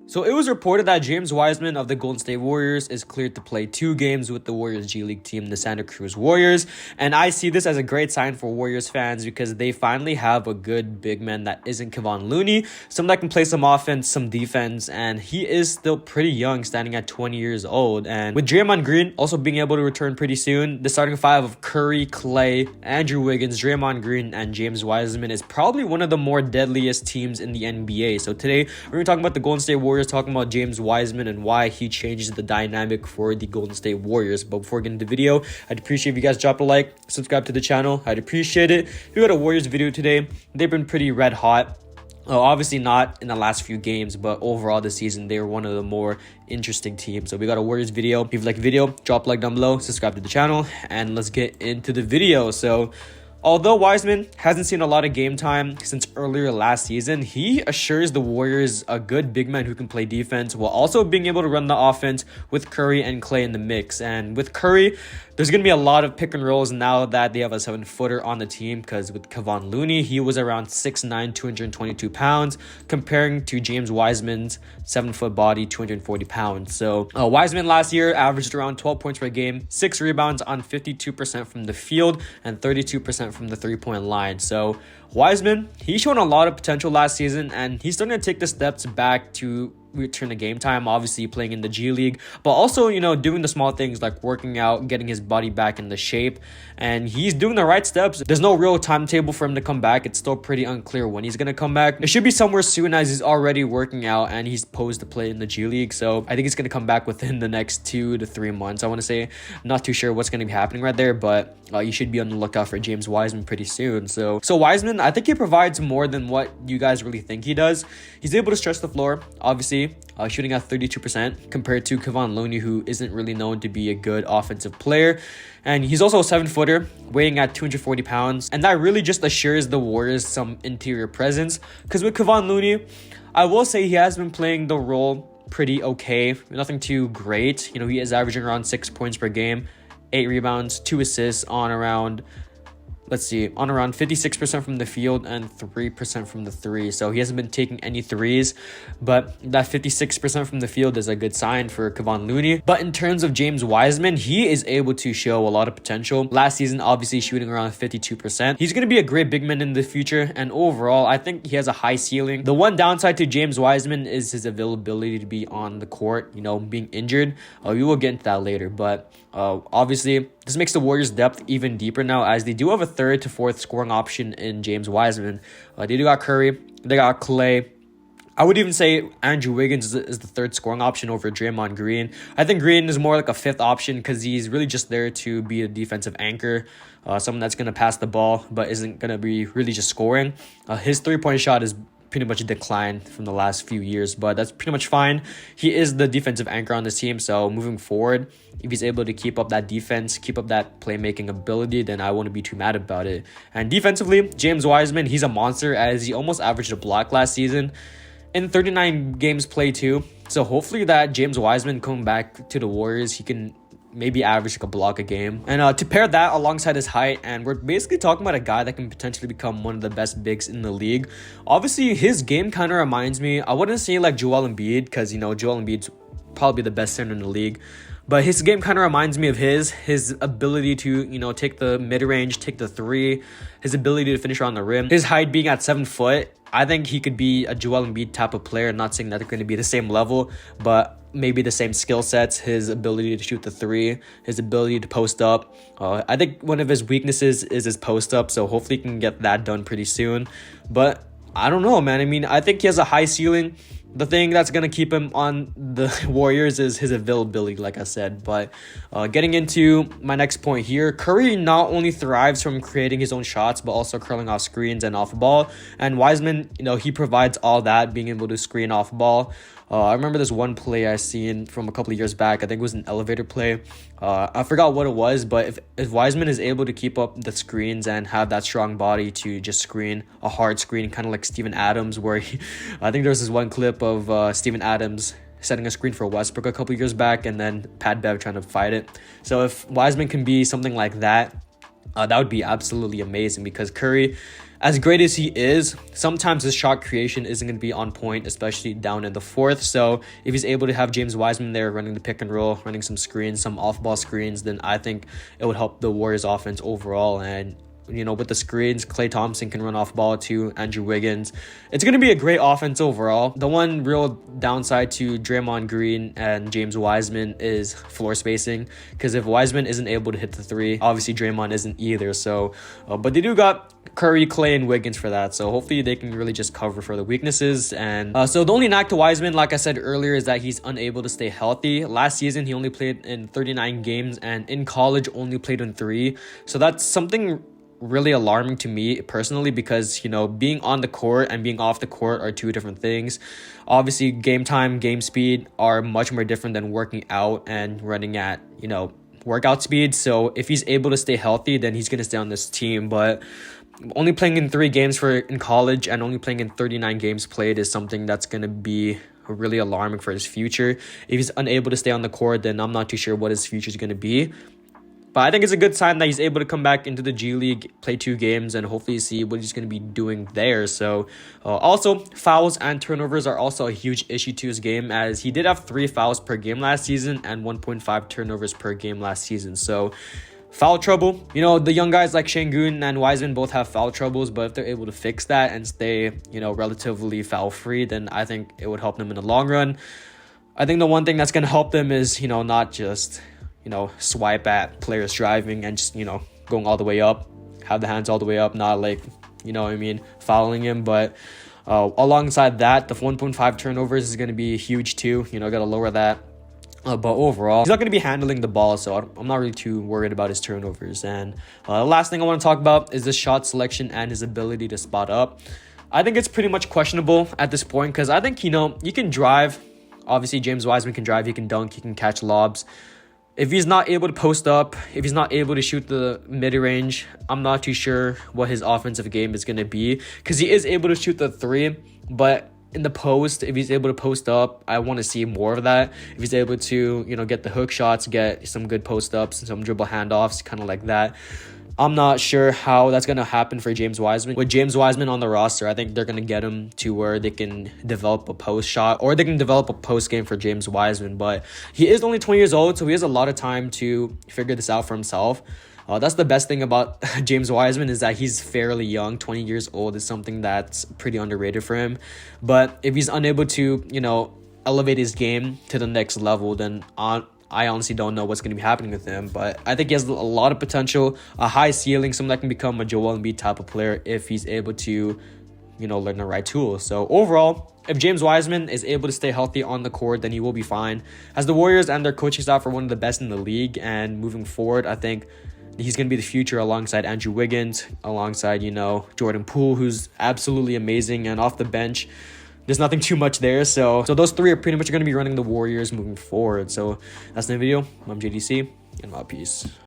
So it was reported that James Wiseman of the Golden State Warriors is cleared to play 2 games with the Warriors G League team, the Santa Cruz Warriors. And I see this as a great sign for Warriors fans because they finally have a good big man that isn't Kevon Looney, someone that can play some offense, some defense, and he is still pretty young, standing at 20 years old. And with Draymond Green also being able to return pretty soon, the starting 5 of Curry, Clay, Andrew Wiggins, Draymond Green, and James Wiseman is probably one of the more deadliest teams in the NBA. So today, we're going to talk about the Golden State Warriors, talking about James Wiseman and why he changes the dynamic for the Golden State Warriors. But before getting into the video, I'd appreciate if you guys drop a like, subscribe to the channel. I'd appreciate it. We got a Warriors video today. They've been pretty red hot. Obviously not in the last few games, but overall this season, they're one of the more interesting teams. So we got a Warriors video. If you like the video, drop a like down below, subscribe to the channel, and let's get into the video. So although Wiseman hasn't seen a lot of game time since earlier last season, he assures the Warriors a good big man who can play defense while also being able to run the offense with Curry and Clay in the mix. And with Curry, there's going to be a lot of pick and rolls now that they have a 7-footer on the team, because with Kevon Looney, he was around 6'9", 222 pounds, comparing to James Wiseman's 7-foot body, 240 pounds. So Wiseman last year averaged around 12 points per game, 6 rebounds on 52% from the field, and 32% from the three-point line. So Wiseman, he's shown a lot of potential last season, and he's starting to take the steps back to return to game time, obviously playing in the G League, but also, doing the small things like working out, getting his body back in the shape, and he's doing the right steps. There's no real timetable for him to come back. It's still pretty unclear when he's going to come back. It should be somewhere soon, as he's already working out and he's posed to play in the G League. So I think he's going to come back within the next 2 to 3 months, I want to say. Not too sure what's going to be happening right there, but you should be on the lookout for James Wiseman pretty soon. So Wiseman, I think he provides more than what you guys really think he does. He's able to stretch the floor, obviously, shooting at 32% compared to Kevon Looney, who isn't really known to be a good offensive player. And he's also a 7-footer, weighing at 240 pounds. And that really just assures the Warriors some interior presence. Because with Kevon Looney, I will say he has been playing the role pretty okay. Nothing too great. He is averaging around 6 points per game, 8 rebounds, 2 assists on around 56% from the field and 3% from the three. So he hasn't been taking any threes, but that 56% from the field is a good sign for Kevon Looney. But in terms of James Wiseman, he is able to show a lot of potential. Last season, obviously shooting around 52%. He's going to be a great big man in the future, and overall, I think he has a high ceiling. The one downside to James Wiseman is his availability to be on the court, being injured. We will get into that later, but obviously, this makes the Warriors' depth even deeper now, as they do have a 3rd to 4th scoring option in James Wiseman. They do got Curry, they got Clay. I would even say Andrew Wiggins is the 3rd scoring option over Draymond Green. I think Green is more like a 5th option because he's really just there to be a defensive anchor, someone that's going to pass the ball but isn't going to be really just scoring. His 3-point shot is pretty much declined from the last few years, but that's pretty much fine. He is the defensive anchor on this team, so moving forward, if he's able to keep up that defense, keep up that playmaking ability, then I won't be too mad about it. And defensively, James Wiseman, he's a monster, as he almost averaged a block last season in 39 games played too. So hopefully that James Wiseman coming back to the Warriors, he can maybe average like a block a game. And to pair that alongside his height, and we're basically talking about a guy that can potentially become one of the best bigs in the league. Obviously, his game kind of reminds me, I wouldn't say like Joel Embiid, because Joel Embiid's probably the best center in the league, but his game kind of reminds me of his ability to take the mid-range, take the three, his ability to finish around the rim, his height being at 7 foot. I think he could be a Joel Embiid type of player. Not saying that they're going to be the same level, but maybe the same skill sets, his ability to shoot the three, his ability to post up. I think one of his weaknesses is his post up, so hopefully he can get that done pretty soon. But I don't know, man. I mean, I think he has a high ceiling. The thing that's going to keep him on the Warriors is his availability, like I said. But getting into my next point here, Curry not only thrives from creating his own shots, but also curling off screens and off ball. And Wiseman, he provides all that, being able to screen off ball. I remember this one play I seen from a couple of years back. I think it was an elevator play. I forgot what it was, but if Wiseman is able to keep up the screens and have that strong body to just screen a hard screen, kind of like Steven Adams, where I think there was this one clip of Steven Adams setting a screen for Westbrook a couple of years back, and then Pat Bev trying to fight it. So if Wiseman can be something like that, that would be absolutely amazing, because Curry, as great as he is, sometimes his shot creation isn't going to be on point, especially down in the fourth. So if he's able to have James Wiseman there running the pick and roll, running some screens, some off-ball screens, then I think it would help the Warriors offense overall. And with the screens, Klay Thompson can run off ball too, Andrew Wiggins. It's going to be a great offense overall. The one real downside to Draymond Green and James Wiseman is floor spacing, because if Wiseman isn't able to hit the three, obviously Draymond isn't either. So, but they do got Curry, Klay, and Wiggins for that. So hopefully they can really just cover for the weaknesses. And so the only knock to Wiseman, like I said earlier, is that he's unable to stay healthy. Last season, he only played in 39 games, and in college only played in 3. So that's something really alarming to me personally, because being on the court and being off the court are two different things. Obviously, game time, game speed are much more different than working out and running at workout speed. So if he's able to stay healthy, then he's going to stay on this team. But only playing in 3 games in college and only playing in 39 games played is something that's going to be really alarming for his future. If he's unable to stay on the court, then I'm not too sure what his future is going to be. But I think it's a good sign that he's able to come back into the G League, play 2 games, and hopefully see what he's going to be doing there. So also, fouls and turnovers are also a huge issue to his game, as he did have 3 fouls per game last season and 1.5 turnovers per game last season. So foul trouble, the young guys like Şengün and Wisman both have foul troubles, but if they're able to fix that and stay, relatively foul free, then I think it would help them in the long run. I think the one thing that's going to help them is, not just swipe at players driving and just, going all the way up, have the hands all the way up, not like, fouling him. But alongside that, the 1.5 turnovers is going to be huge too. Got to lower that. But overall, he's not going to be handling the ball, so I'm not really too worried about his turnovers. And the last thing I want to talk about is the shot selection and his ability to spot up. I think it's pretty much questionable at this point, because I think, you can drive. Obviously, James Wiseman can drive, he can dunk, he can catch lobs. If he's not able to post up, if he's not able to shoot the mid-range, I'm not too sure what his offensive game is going to be, because he is able to shoot the 3, but in the post, if he's able to post up, I want to see more of that. If he's able to, get the hook shots, get some good post-ups, some dribble handoffs, kind of like that. I'm not sure how that's going to happen for James Wiseman. With James Wiseman on the roster, I think they're going to get him to where they can develop a post shot, or they can develop a post game for James Wiseman. But he is only 20 years old, so he has a lot of time to figure this out for himself. That's the best thing about James Wiseman, is that he's fairly young. 20 years old is something that's pretty underrated for him. But if he's unable to, elevate his game to the next level, then I honestly don't know what's going to be happening with him. But I think he has a lot of potential, a high ceiling, someone that can become a Joel Embiid type of player if he's able to, learn the right tools. So overall, if James Wiseman is able to stay healthy on the court, then he will be fine. As the Warriors and their coaching staff are one of the best in the league, and moving forward, I think he's going to be the future alongside Andrew Wiggins, alongside, Jordan Poole, who's absolutely amazing, and off the bench, there's nothing too much there. So those 3 are pretty much going to be running the Warriors moving forward. So that's the video. I'm JDC, and my peace.